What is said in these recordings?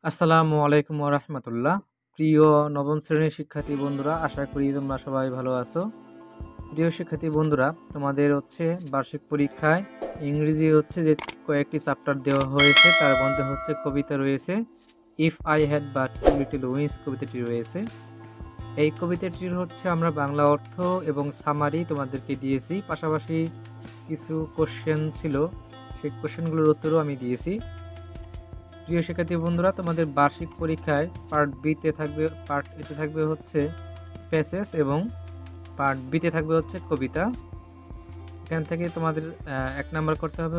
আসসালামু আলাইকুম ওয়া রাহমাতুল্লাহ। প্রিয় নবম শ্রেণীর শিক্ষার্থী বন্ধুরা, আশা করি তোমরা সবাই ভালো আছো। প্রিয় শিক্ষার্থী বন্ধুরা, তোমাদের বার্ষিক পরীক্ষায় ইংরেজি যে কয়েকটি চ্যাপ্টার দেওয়া হয়েছে, তার মধ্যে কবিতা রয়েছে। If I had but two little wings কবিতাটি রয়েছে। এই কবিতাটির আমরা বাংলা অর্থ এবং সামারি তোমাদেরকে দিয়েছি, পাশাপাশি কিছু কোশ্চেন ছিল, সেই কোশ্চেনগুলোর উত্তরও আমি দিয়েছি। প্রিয় শিক্ষার্থী বন্ধুরা, তোমাদের বার্ষিক পরীক্ষায় পার্ট এতে থাকবে প্যাসেজ এবং পার্ট বিতে থাকবে কবিতা। এখান থেকে তোমাদের 1 নাম্বার করতে হবে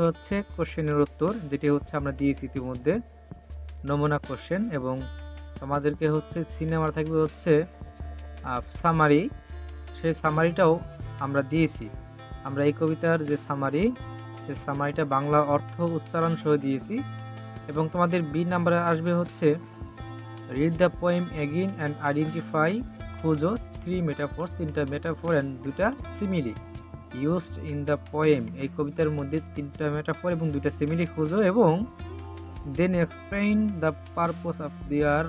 কোশ্চেনের উত্তর, যেটি আমরা দিয়েছি ইতিমধ্যে, নমুনা কোশ্চেন। এবং তোমাদেরকে সিনেমা থাকবে সামারি, সেই সামারিটাও আমরা দিয়েছি। আমরা এই কবিতার যে সামারি, সেই সামারিটা বাংলা অর্থ উচ্চারণ সহ দিয়েছি। এবং তোমাদের বি নাম্বারে আসবে read the poem again and identify, খুঁজো 3 মেটাফোর্স, 3টা মেটাফোর অ্যান্ড 2টা simile used in the poem. এই কবিতার মধ্যে 3টা মেটাফোর এবং 2টা সিমিলি খুঁজো এবং then explain the purpose of their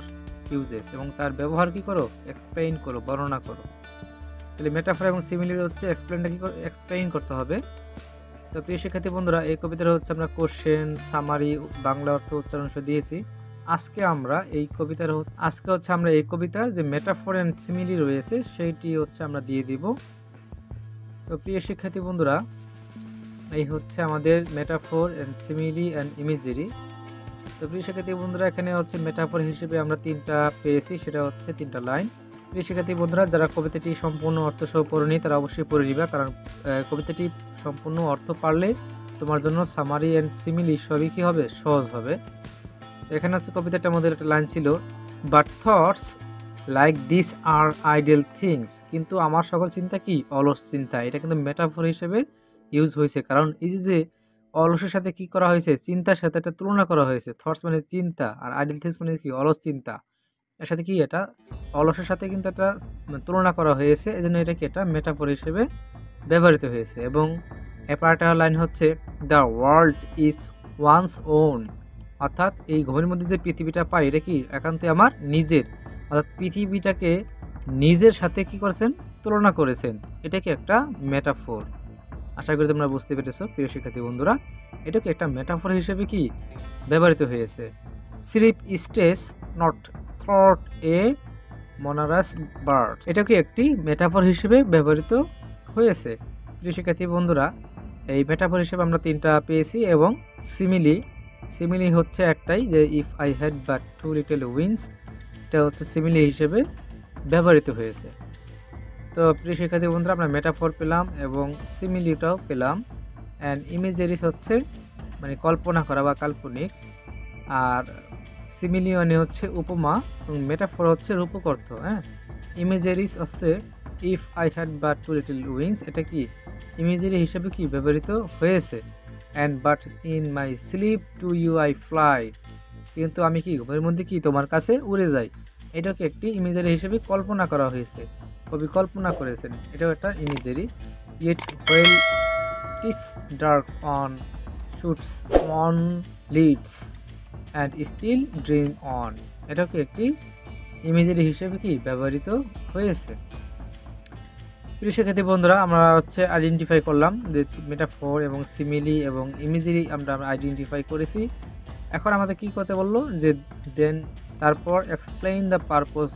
uses, এবং তার ব্যবহার কি করো, এক্সপ্লেইন করো, বর্ণনা করো। তাহলে মেটাফোর এবং সিমিলির এক্সপ্লেইনটা কি এক্সপ্লেইন করতে হবে। তো প্রিয় শিক্ষার্থী বন্ধুরা, এই কবিতাটা আমরা কোশ্চেন, সামারি, বাংলা অর্থ উচ্চারণ দিয়েছি। আজকে আমরা এই কবিতার যে মেটাফোর অ্যান্ড সিমিলি রয়েছে, সেইটি আমরা দিয়ে দিব। তো প্রিয় শিক্ষার্থী বন্ধুরা, এই আমাদের metaphor and simile and imagery. তো প্রিয় শিক্ষার্থী বন্ধুরা, এখানে মেটাফোর হিসেবে আমরা 3টা পেয়েছি, সেটা 3টা লাইন। প্রিয় শিক্ষার্থী বন্ধুরা, যারা কবিতাটি সম্পূর্ণ অর্থ সহ পড়েনি, তারা অবশ্যই পড়ে নিবা, কারণ কবিতাটি সম্পূর্ণ অর্থ পারলে তোমার জন্য সামারি অ্যান্ড সিমিলি সবই কি হবে, সহজ হবে। এখানে কবিতাটার মধ্যে একটা লাইন ছিল, but thoughts like this are idle things, কিন্তু আমার সকল চিন্তা কি, অলস চিন্তা। এটা কিন্তু মেটাফোর হিসেবে ইউজ হয়েছে, কারণ এই যে অলসের সাথে কি করা হয়েছে, চিন্তার সাথে একটা তুলনা করা হয়েছে। থটস মানে চিন্তা, আর আইডল থিংস মানে কি, অলস চিন্তা। এর সাথে কি, এটা অলসের সাথে কিন্তু একটা তুলনা করা হয়েছে, এই জন্য এটা কি একটা মেটাফোর হিসেবে ব্যবহৃত হয়েছে। এবং এপারটা line the world is once own, অর্থাৎ এই ঘুমের মধ্যে যে পৃথিবীটা পাই, এটা কি একান্তই আমার নিজের, অর্থাৎ পৃথিবীটাকে নিজের সাথে কি করেছেন, তুলনা করেছেন। এটা কি একটা মেটাফোর। আশা করি তোমরা বুঝতে পেরেছো প্রিয় শিক্ষার্থী বন্ধুরা, এটা কি একটা মেটাফোর হিসেবে কি ব্যবহৃত হয়েছে। Sleep stage not thought a মনারাস বার্ড, এটা কি একটি মেটাফোর হিসেবে ব্যবহৃত হয়েছে। প্রিয় শিক্ষার্থী বন্ধুরা, এই মেটাফোর হিসেবে আমরা 3টা পেয়েছি। এবং সিমিলি একটাই, যে if I had but two little wings, এটা সিমিলি হিসেবে ব্যবহৃত হয়েছে। তো প্রিয় শিক্ষার্থী বন্ধুরা, আমরা মেটাফোর পেলাম এবং সিমিলিটাও পেলাম। অ্যান্ড ইমেজারিস মানে কল্পনা করা বা কাল্পনিক, আর সিমিলি মানে উপমা, এবং মেটাফোর রূপক অর্থ। হ্যাঁ, imageries if I had but two little wings, এটা কি ইমেজারি হিসেবে কি ব্যবহৃত হয়েছে। And but in my sleep to you I fly, কিন্তু আমি কি ঘুমের মধ্যে কি তোমার কাছে উড়ে যাই। এটাকে একটি ইমেজারি হিসেবে কল্পনা করা হয়েছে, কবি কল্পনা করেছেন, এটাও একটা imagery. It while tis dark on shoots on lids and still dream on, এটাকে একটি ইমেজারি হিসেবে কি ব্যবহৃত হয়েছে। প্রিয় শিক্ষার্থী বন্ধুরা, আমরা আইডেন্টিফাই করলাম যে মেটাফোর এবং সিমিলি এবং ইমেজারি আমরা আইডেন্টিফাই করেছি। এখন আমাদের কি করতে বললো, যে দেন তারপর explain the purpose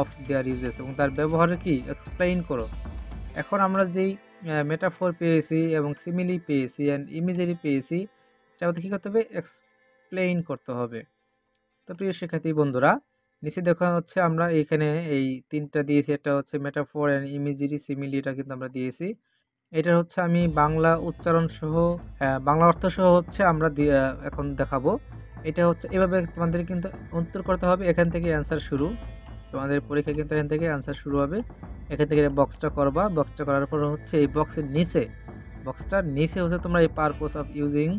of their uses, এবং তার ব্যবহারে কি এক্সপ্লেইন করো। এখন আমরা যেই মেটাফোর পেয়েছি এবং সিমিলি পেয়েছি অ্যান্ড ইমেজারি পেয়েছি, এটা আমাদের কী করতে হবে, এক্সপ্লেইন করতে হবে। তো প্রিয় শিক্ষার্থী বন্ধুরা, নিচে দেখা আমরা এইখানে এই 3টা দিয়েছি, এটা মেটাফোর অ্যান্ড ইমেজারি, সিমিলি, এটা কিন্তু আমরা দিয়েছি। এটা আমি বাংলা উচ্চারণ সহ বাংলা অর্থ সহ আমরা এখন দেখাবো। এটা এভাবে তোমাদের কিন্তু উত্তর করতে হবে। এখান থেকে অ্যান্সার শুরু, তোমাদের পরীক্ষা কিন্তু এখান থেকে অ্যান্সার শুরু হবে। এখান থেকে বক্সটা করবা, বক্সটা করার পর এই বক্সের বক্সটার নিচে তোমরা এই purpose of using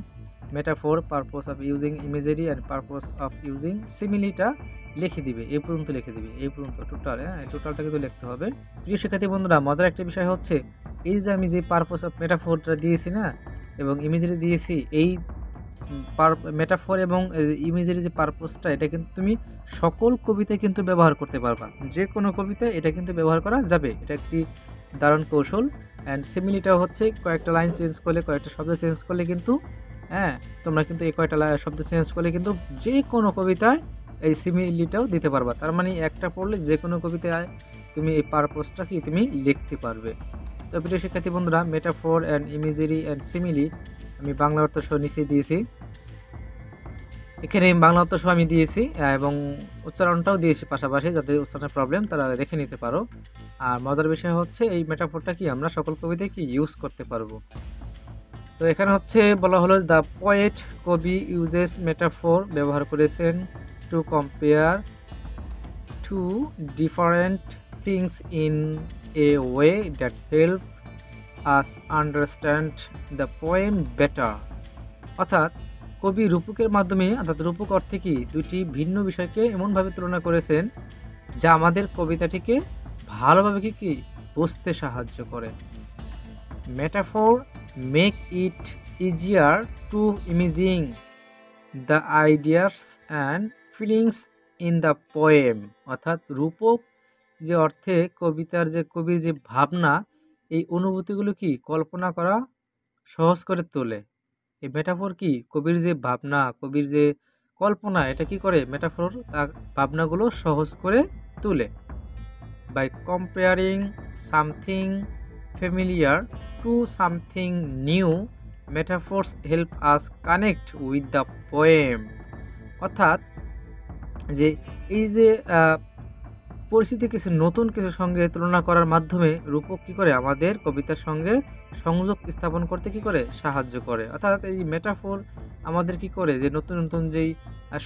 metaphor, purpose of using imagery and purpose of using সিমিলিটা লিখে দিবে, এই পর্যন্ত লিখে দিবে, এই পর্যন্ত টোটাল। হ্যাঁ, টোটালটা কিন্তু লিখতে হবে। প্রিয় শিক্ষার্থী বন্ধুরা, মজার একটা বিষয় এই যে আমি যে পারপোজ অফ মেটাফোরটা দিয়েছি না, এবং ইমেজারি দিয়েছি, এই মেটাফর এবং ইমেজের যে পারপোজটা এটা কিন্তু তুমি সকল কবিতায় কিন্তু ব্যবহার করতে পারবা, যে কোনো কবিতায় এটা কিন্তু ব্যবহার করা যাবে। এটা একটি দারুণ কৌশল। অ্যান্ড সিমিলিটাও হচ্ছে কয়েকটা লাইন চেঞ্জ করলে, কয়েকটা শব্দ চেঞ্জ করলে কিন্তু তোমরা কিন্তু এই কয়টা শব্দ চেঞ্জ করলে কিন্তু যে কোনো কবিতায় এই সিমিলিটাও দিতে পারবা। তার মানে একটা পড়লে যে কোনো কবিতায় তুমি এই পারপোজটা কি তুমি লিখতে পারবে। তো প্রিয় শিক্ষার্থী বন্ধুরা, metaphor and imagery and simile আমি বাংলা অর্থ সহ নিচে দিয়েছি। এখানে বাংলা অর্থ সহ আমি দিয়েছি এবং উচ্চারণটাও দিয়েছি পাশাপাশি, যাদের উচ্চারণের প্রবলেম তারা দেখে নিতে পারো। আর মজার বিষয় হচ্ছে এই মেটাফরটা কি আমরা সকল কবিতায় কি ইউজ করতে পারবো। তো এখানে হচ্ছে বলা হলো দ্য পোয়েট, কবি ইউজেস মেটাফর, ব্যবহার করেছেন two compare two different things in a way that help us understand the poem better. অর্থাৎ কবি রূপকের মাধ্যমে, অর্থাৎ রূপক অর্থে কি দুটি ভিন্ন বিষয়কে এমনভাবে তুলনা করেছেন যা আমাদের কবিতাটিকে ভালোভাবে কি বুঝতে সাহায্য করে। Metaphor make it easier two imaging the ideas and feelings in the poem. অর্থাৎ রূপক যে অর্থে কবিতার যে কবির যে ভাবনা, এই অনুভূতিগুলো কি কল্পনা করা সহজ করে তোলে। এই মেটাফর কি কবির যে ভাবনা, কবির যে কল্পনা, এটা কি করে মেটাফর তার ভাবনাগুলো সহজ করে তোলে। By comparing something familiar to something new, metaphors help us connect with the poem. অর্থাৎ যে এই যে পরিস্থিতি কিছু নতুন কিছুর সঙ্গে তুলনা করার মাধ্যমে রূপক কী করে আমাদের কবিতার সঙ্গে সংযোগ স্থাপন করতে কী করে সাহায্য করে। অর্থাৎ এই মেটাফোর আমাদের কি করে যে নতুন নতুন যেই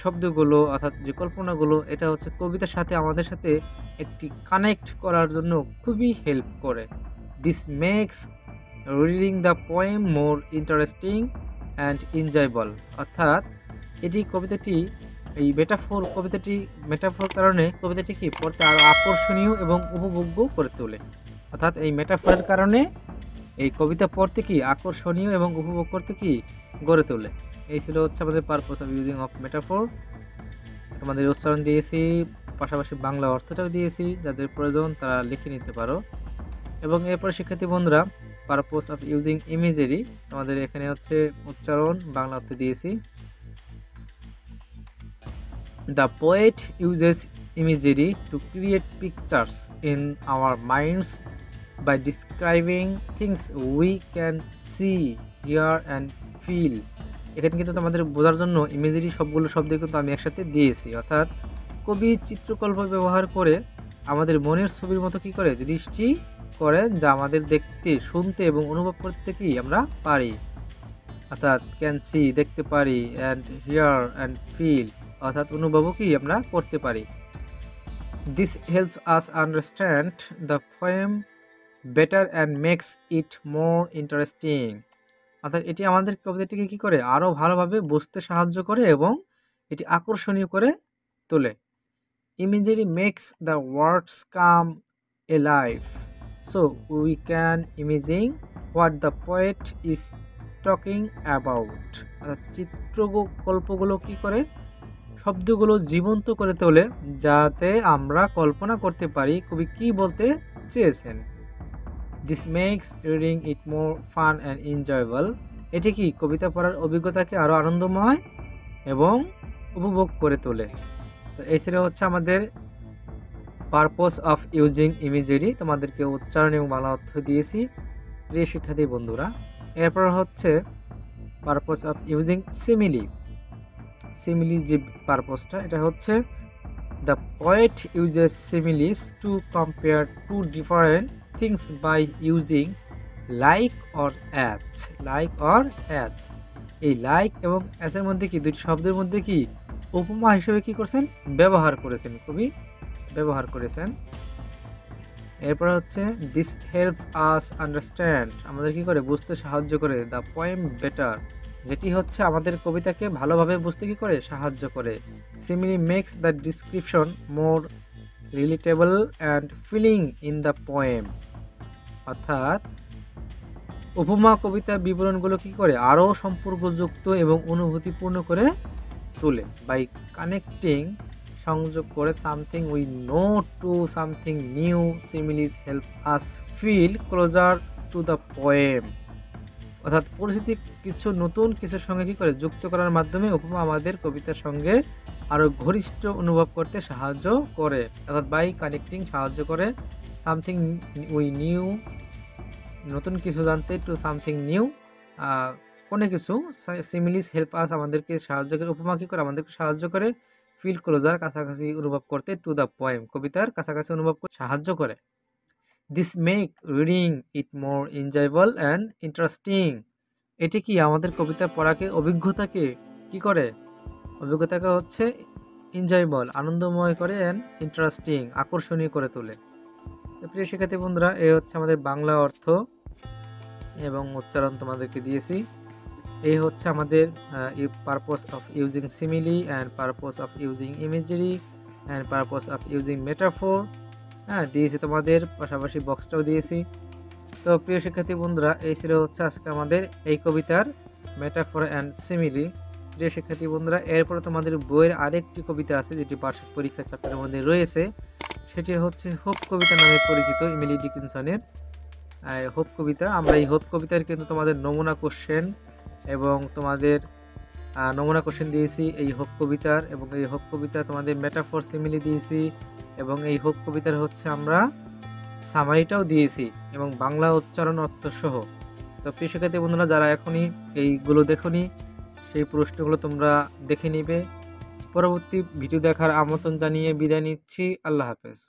শব্দগুলো অর্থাৎ যে কল্পনাগুলো, এটা হচ্ছে কবিতার সাথে আমাদের সাথে একটি কানেক্ট করার জন্য খুবই হেল্প করে। This makes reading the poem more interesting and enjoyable. অর্থাৎ এটি কবিতাটি এই মেটাফোর কারণে কবিতাটি কি পড়তে আরও আকর্ষণীয় এবং উপভোগ্য করে তোলে। অর্থাৎ এই মেটাফোরের কারণে এই কবিতা পড়তে কি আকর্ষণীয় এবং উপভোগ করতে কি গড়ে তোলে। এই ছিল হচ্ছে আমাদের purpose of using of metaphor. তোমাদের উচ্চারণ দিয়েছি, পাশাপাশি বাংলা অর্থটাও দিয়েছি, যাদের প্রয়োজন তারা লিখে নিতে পারো। এবং এরপর শিক্ষার্থী বন্ধুরা, পারপোজ অফ ইউজিং ইমেজারি, তোমাদের এখানে হচ্ছে উচ্চারণ বাংলা অর্থ দিয়েছি। The poet uses imagery to create pictures in our minds by describing things we can see, hear and feel. এখানে কিন্তু তোমাদের বোঝার জন্য ইমেজারি সবগুলো শব্দ কিন্তু আমি একসাথে দিয়েছি। অর্থাৎ কবি চিত্রকল্প ব্যবহার করে আমাদের মনের ছবির মতো কি করে দৃষ্টি করেন, যা আমাদের দেখতে, শুনতে এবং অনুভব করতে কি আমরা পারি। অর্থাৎ ক্যান সি দেখতে পারি, অ্যান্ড হিয়ার অ্যান্ড ফিল অর্থাৎ অনুভবও কি আমরা করতে পারি। This helps us understand the poem better and makes it more interesting. অর্থাৎ এটি আমাদের কবিতাটিকে কী করে আরও ভালোভাবে বুঝতে সাহায্য করে এবং এটি আকর্ষণীয় করে তোলে। Imagery makes the words come alive, so we can imagine what the poet is talking about. অর্থাৎ চিত্রকল্পগুলো কী করে শব্দগুলো জীবন্ত করে তোলে, যাতে আমরা কল্পনা করতে পারি কবি কী বলতে চেয়েছেন। This makes reading it more fun and enjoyable. এটি কি কবিতা পড়ার অভিজ্ঞতাকে আরও আনন্দময় এবং উপভোগ করে তোলে। তো এই ছিল হচ্ছে আমাদের পারপোজ অফ ইউজিং ইমেজারি। তোমাদেরকে উচ্চারণ এবং বাংলা অর্থ দিয়েছি প্রিয় শিক্ষার্থী বন্ধুরা। এরপর হচ্ছে purpose of using simile. Simile যে পারপোজটা, এটা হচ্ছে the poet uses similes to compare two different things by using like or as. Like or as, এই লাইক এবং অ্যাজের মধ্যে কি দুটি শব্দের মধ্যে কি উপমা হিসেবে কি করছেন ব্যবহার করেছেন, কবি ব্যবহার করেছেন। এরপর হচ্ছে দিস হেল্প আস আন্ডারস্ট্যান্ড, আমাদের কি করে বুঝতে সাহায্য করে দ্য পোয়েম বেটার, যেটি হচ্ছে আমাদের কবিতাকে ভালোভাবে বুঝতে কি করে সাহায্য করে। Simile makes the description more relatable and feeling in the poem. অর্থাৎ উপমা কবিতার বিবরণগুলো কি করে আরও সম্পর্কযুক্ত এবং অনুভূতিপূর্ণ করে তোলে। বাই কানেক্টিং, সংযোগ করে, something we know to something new, similes help us feel closer to the poem. অর্থাৎ পরিচিতি কিছু নতুন কিছুর সঙ্গে কি করে যুক্ত করার মাধ্যমে উপমা আমাদের কবিতার সঙ্গে আরও ঘনিষ্ঠ অনুভব করতে সাহায্য করে। অর্থাৎ বাই কানেক্টিং সাহায্য করে, সামথিং উই নিউ নতুন কিছু জানতে, টু সামথিং নিউ কোনো কিছু, সিমিলিস হেল্প আস আমাদেরকে সাহায্য করে, উপমা কী করে আমাদেরকে সাহায্য করে, ফিল ক্লোজার কাছাকাছি অনুভব করতে, টু দ্য পোয়েম কবিতার কাছাকাছি অনুভব করতে সাহায্য করে। This make reading it more enjoyable and interesting. এটি কি আমাদের কবিতা পড়াকে অভিজ্ঞতাকে কি করে, অভিজ্ঞতাকে হচ্ছে এনজয়েবল আনন্দময় করে, অ্যান্ড ইন্টারেস্টিং আকর্ষণীয় করে তোলে। তো প্রিয় শিক্ষার্থী বন্ধুরা, এই হচ্ছে আমাদের বাংলা অর্থ এবং উচ্চারণ তোমাদেরকে দিয়েছি। এই হচ্ছে আমাদের purpose of using simile and purpose of using imagery and purpose of using metaphor দিয়েছি তোমাদের, পাশাপাশি বক্সটাও দিয়েছি। তো প্রিয় শিক্ষার্থী বন্ধুরা, এই ছিল হচ্ছে আজকে আমাদের এই কবিতার মেটাফোর অ্যান্ড সিমিলি। প্রিয় শিক্ষার্থী বন্ধুরা, এরপরে তোমাদের বইয়ের আরেকটি কবিতা আছে যেটি বার্ষিক পরীক্ষা চ্যাপ্টারের মধ্যে রয়েছে, সেটি হচ্ছে হোপ কবিতা নামে পরিচিত, এমিলি ডিকিনসনের হোপ কবিতা। আমরা এই হোপ কবিতার কিন্তু তোমাদের নমুনা কোশ্চেন এবং তোমাদের নমুনা কোশ্চেন দিয়েছি এই হোপ কবিতার, এবং এই হোপ কবিতা তোমাদের মেটাফোর সিমিলি দিয়েছি, এবং এই হোপ কবিতার হচ্ছে আমরা সামারিটাও দিয়েছি এবং বাংলা উচ্চারণ অর্থ সহ। তো প্রিয় শিক্ষার্থী বন্ধুরা, যারা এখনই এইগুলো দেখোনি সেই প্রশ্নগুলো তোমরা দেখে নিবে। পরবর্তী ভিডিও দেখার আমন্ত্রণ জানিয়ে বিদায় নিচ্ছি। আল্লাহ হাফেজ।